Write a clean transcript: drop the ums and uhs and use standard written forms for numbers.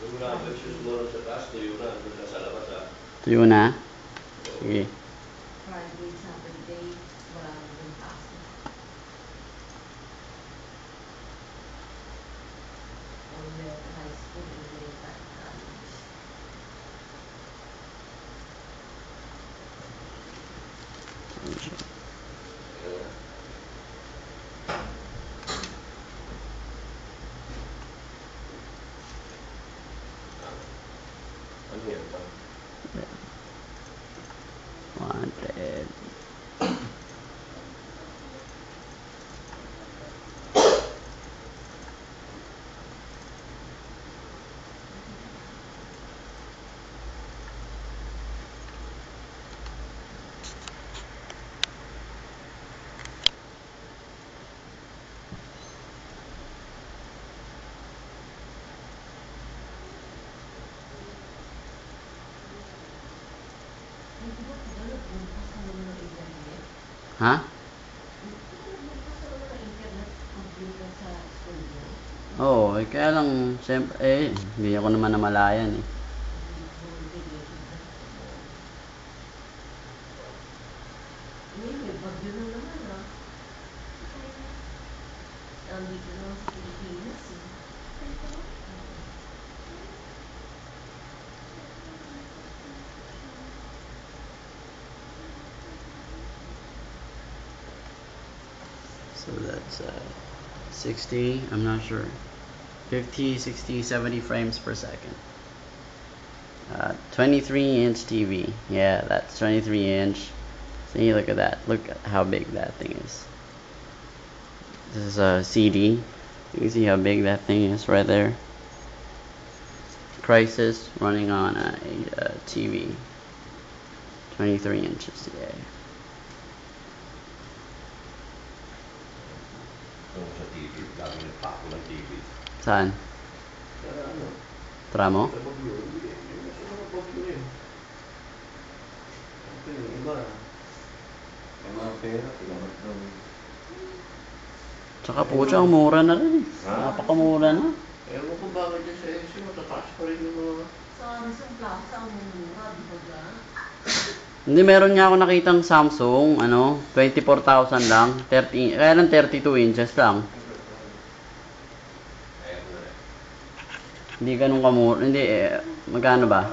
Yung number susunod sa taas, tuyo na. Doon sa labas ha. Tuyo na? Sige. Friday, Saturday, wala na din pasok. Olmec High School, Ileta, College. Ano yan ba? Wanted. Ay, di ba tagalog bukas ka naman ng internet? Ha? Bukas ka naman ng internet computer sa school mo? Oo, kaya lang, siyempre, hindi ako naman namalayan eh. May bagyo na naman ah. Nandito naman sa Pilipinas eh. So that's 60, I'm not sure. 50, 60, 70 frames per second. 23-inch TV. Yeah, that's 23-inch. See, look at that. Look at how big that thing is. This is a CD. You can see how big that thing is right there. Crisis running on a TV. 23 inches, yeah. Ano sa TV? Lagi nagpako ng TV. Saan? Kaya ano? Tramo? Sa bagyo. Hindi. Yung nasa mga bagyo yun. Ito yung iba. May mga pera. Pinamit ng... Tsaka po siya, mura na rin. Ha? Napakamura na. Ewan ko bakit dyan sa SC, matataas pa rin yung mga... Sa Rizal Plaza, ang mura, di ba dyan? Hindi, meron nga ako nakitang Samsung, 24,000 lang. 30, kaya lang 32 inches lang. Ayan mo na rin. Hindi ganun kamura. Hindi, magkano ba?